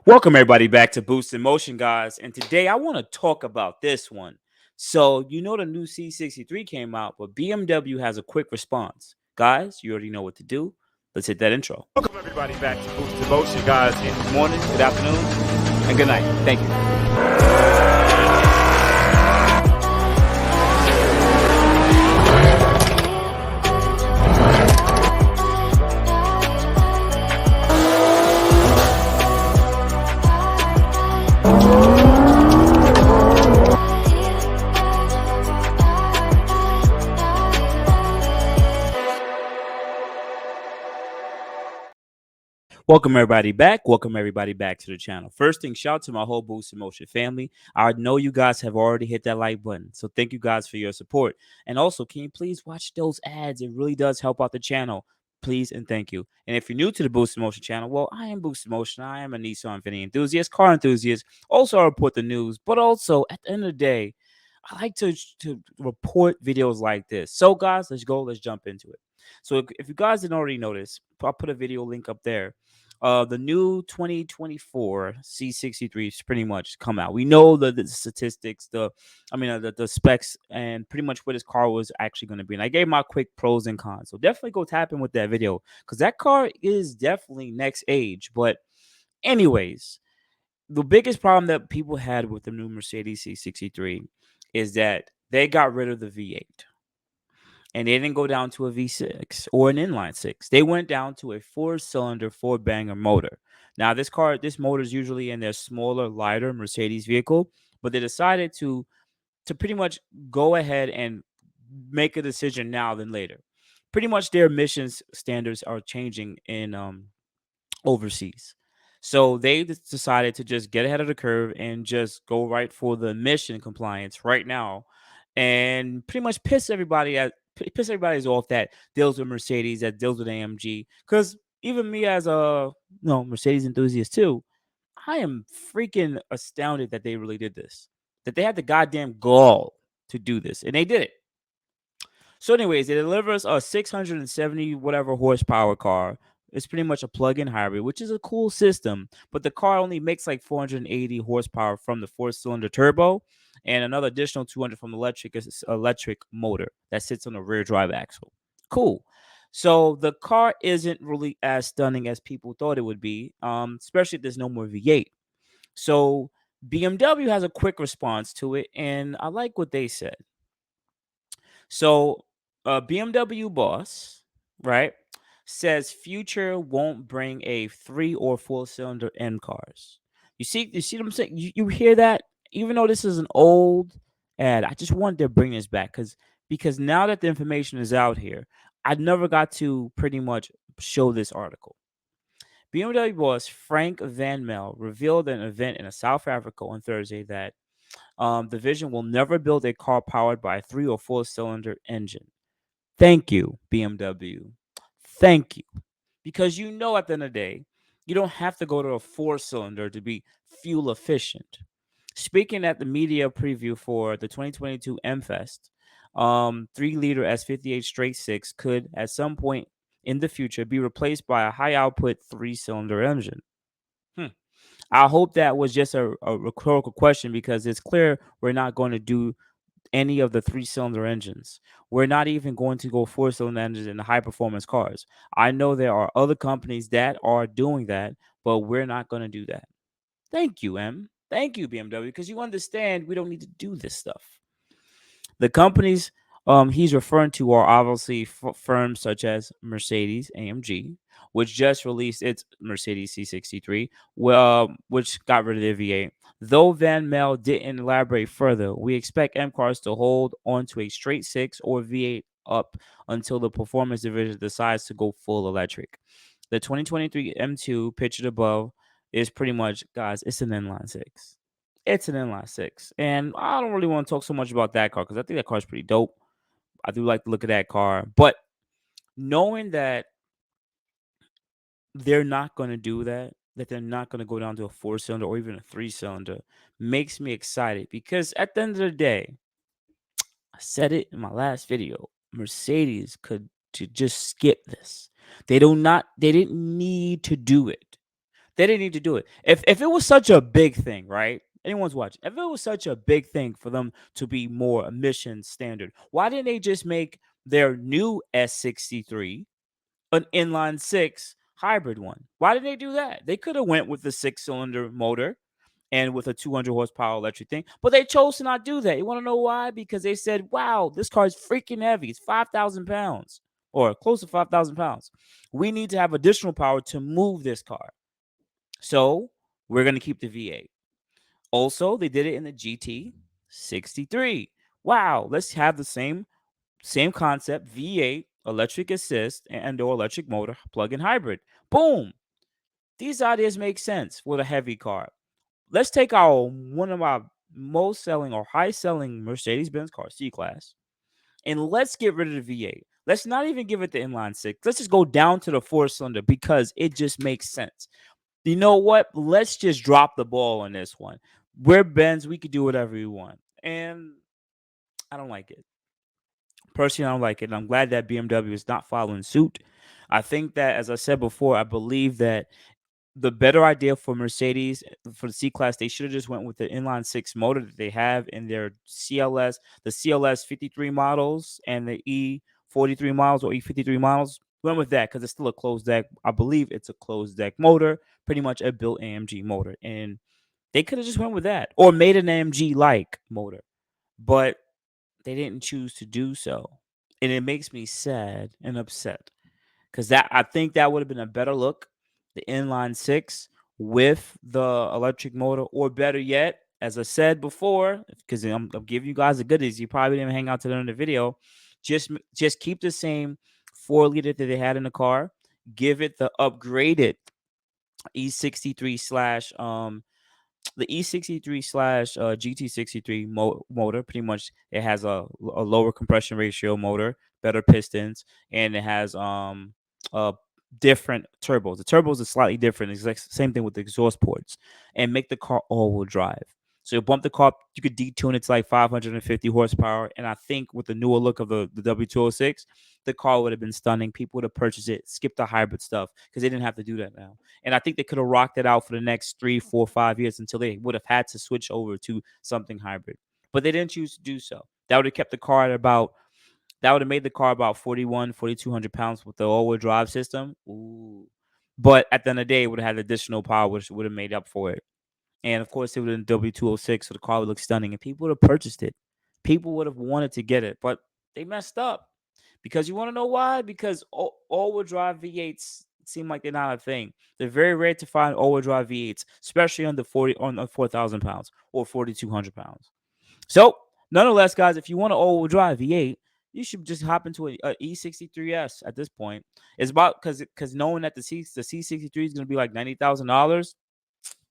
Welcome everybody back to Boost in Motion, guys. And today I want to talk about this one. So you know the new C63 came out, but BMW has a quick response. Guys, you already know what to do. Let's hit that intro. Welcome everybody back to Boost in Motion, guys. And good morning, good afternoon, and good night. Thank you. Welcome everybody back. Welcome everybody back to the channel. First thing, shout out to my whole Boost in Motion family. I know you guys have already hit that like button, so thank you guys for your support. And also, can you please watch those ads? It really does help out the channel. Please and thank you. And if you're new to the Boost in Motion channel, well, I am Boost in Motion. I am a Nissan Infiniti enthusiast, car enthusiast. Also, I report the news, but also at the end of the day, I like to report videos like this. So, guys, let's go. Let's jump into it. So, if you guys didn't already notice, I'll put a video link up there. The new 2024 C63 is pretty much come out. We know the statistics, the specs, and pretty much what this car was actually going to be. And I gave my quick pros and cons. So definitely go tap in with that video because that car is definitely next age. But anyways, the biggest problem that people had with the new Mercedes C63 is that they got rid of the V8 and they didn't go down to a V6 or an inline six. They went down to a four-cylinder, four-banger motor. Now, this motor is usually in their smaller, lighter Mercedes vehicle, but they decided to pretty much go ahead and make a decision now than later. Pretty much their emissions standards are changing in overseas. So they decided to just get ahead of the curve and just go right for the emission compliance right now, and pretty much piss everybody's off that deals with Mercedes, that deals with AMG. Because even me as a Mercedes enthusiast too, I am freaking astounded that they really did this. That they had the goddamn gall to do this, and they did it. So, anyways, it delivers a 670 whatever horsepower car. It's pretty much a plug-in hybrid, which is a cool system. But the car only makes like 480 horsepower from the four-cylinder turbo, and another additional 200 from the electric motor that sits on the rear drive axle. Cool. So the car isn't really as stunning as people thought it would be, especially if there's no more V8. So BMW has a quick response to it, and I like what they said. So, BMW boss, right, says future won't bring a three or four cylinder M cars. You see what I'm saying? You hear that? Even though this is an old ad, I just wanted to bring this back because now that the information is out here, I never got to pretty much show this article. BMW boss Frank Van Mel revealed at an event in South Africa on Thursday that the Vision will never build a car powered by a three or four cylinder engine. Thank you, BMW. Thank you. Because at the end of the day, you don't have to go to a four cylinder to be fuel efficient. Speaking at the media preview for the 2022 M Fest, 3-liter S58 straight six could at some point in the future be replaced by a high output three-cylinder engine. I hope that was just a rhetorical question because it's clear we're not going to do any of the three-cylinder engines. We're not even going to go four-cylinder engines in the high-performance cars. I know there are other companies that are doing that, but we're not going to do that. Thank you, M. Thank you, BMW, because you understand we don't need to do this stuff. The companies he's referring to are obviously firms such as Mercedes AMG, which just released its Mercedes C63, which got rid of the V8. Though Van Mel didn't elaborate further, we expect M cars to hold onto a straight six or V8 up until the performance division decides to go full electric. The 2023 M2 pictured above is pretty much, guys, it's an inline six. It's an inline six. And I don't really want to talk so much about that car because I think that car is pretty dope. I do like to look at that car. But knowing that they're not going to do that they're not going to go down to a four-cylinder or even a three-cylinder, makes me excited because at the end of the day, I said it in my last video, Mercedes could to just skip this. They didn't need to do it. They didn't need to do it. If it was such a big thing, right? Anyone's watching. If it was such a big thing for them to be more emission standard, why didn't they just make their new S63 an inline six hybrid one? Why didn't they do that? They could have went with the 6-cylinder motor and with a 200 horsepower electric thing, but they chose to not do that. You want to know why? Because they said, "Wow, this car is freaking heavy. It's 5,000 pounds or close to 5,000 pounds. We need to have additional power to move this car, so we're going to keep the V8." Also, they did it in the GT63. Wow, let's have the same concept, V8, electric assist, and or electric motor, plug-in hybrid. Boom. These ideas make sense with a heavy car. Let's take one of our most selling or high selling Mercedes-Benz car, C-Class, and let's get rid of the V8. Let's not even give it the inline six. Let's just go down to the 4-cylinder because it just makes sense. You know what? Let's just drop the ball on this one. We're Benz. We could do whatever we want. And I don't like it. Personally, I don't like it. And I'm glad that BMW is not following suit. I think that, as I said before, I believe that the better idea for Mercedes for the C-Class, they should have just went with the inline six motor that they have in their CLS, the CLS 53 models and the E43 models or E53 models. Went with that because it's still a closed deck. I believe it's a closed deck motor, pretty much a built AMG motor. And they could have just went with that or made an AMG like motor. But they didn't choose to do so. And it makes me sad and upset because that I think that would have been a better look, the inline six with the electric motor, or better yet, as I said before, because I'm giving you guys the goodies. You probably didn't hang out to the end of the video. Just keep the same 4-liter that they had in the car. Give it the upgraded E63 slash the E63 slash GT63 motor. Pretty much it has a lower compression ratio motor, better pistons, and it has different turbos. The turbos are slightly different. It's like same thing with the exhaust ports, and make the car all-wheel drive. So you bump the car, you could detune it to like 550 horsepower. And I think with the newer look of the W206, the car would have been stunning. People would have purchased it, skipped the hybrid stuff because they didn't have to do that now. And I think they could have rocked it out for the next 3, 4, 5 years until they would have had to switch over to something hybrid. But they didn't choose to do so. That would have kept the car at about, that would have made the car about 4,200 pounds with the all-wheel drive system. Ooh. But at the end of the day, it would have had additional power, which would have made up for it. And of course, it would have been W206, so the car would look stunning, and people would have purchased it. People would have wanted to get it, but they messed up. Because you want to know why? Because all-wheel drive V8s seem like they're not a thing. They're very rare to find all-wheel drive V8s, especially under 4,000 pounds or 4,200 pounds. So, nonetheless, guys, if you want an all-wheel drive V8, you should just hop into a E63S at this point. It's about because knowing that the C63 is going to be like $90,000.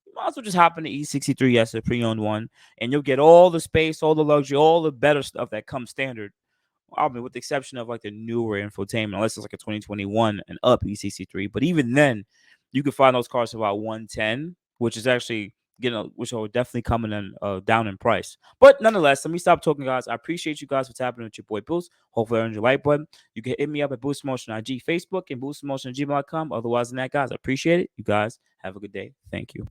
You might as well just hop in the E63S, a pre-owned one, and you'll get all the space, all the luxury, all the better stuff that comes standard. I mean, with the exception of like the newer infotainment, unless it's like a 2021 and up E63. But even then, you can find those cars for about 110, which is actually which are definitely coming in down in price. But nonetheless, let me stop talking, guys. I appreciate you guys for tapping with your boy Boost. Hopefully, I earned your like button. You can hit me up at Boost Motion IG, Facebook, and boostinmotion@gmail.com. Otherwise than that, guys, I appreciate it. You guys have a good day. Thank you.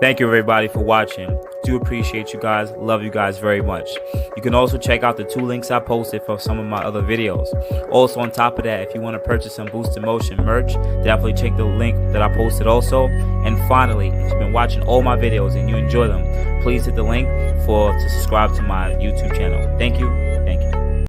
Thank you, everybody, for watching. Do appreciate you guys. Love you guys very much. You can also check out the 2 links I posted for some of my other videos. Also, on top of that, if you want to purchase some Boost in Motion merch, definitely check the link that I posted also. And finally, if you've been watching all my videos and you enjoy them, please hit the link to subscribe to my YouTube channel. Thank you. Thank you.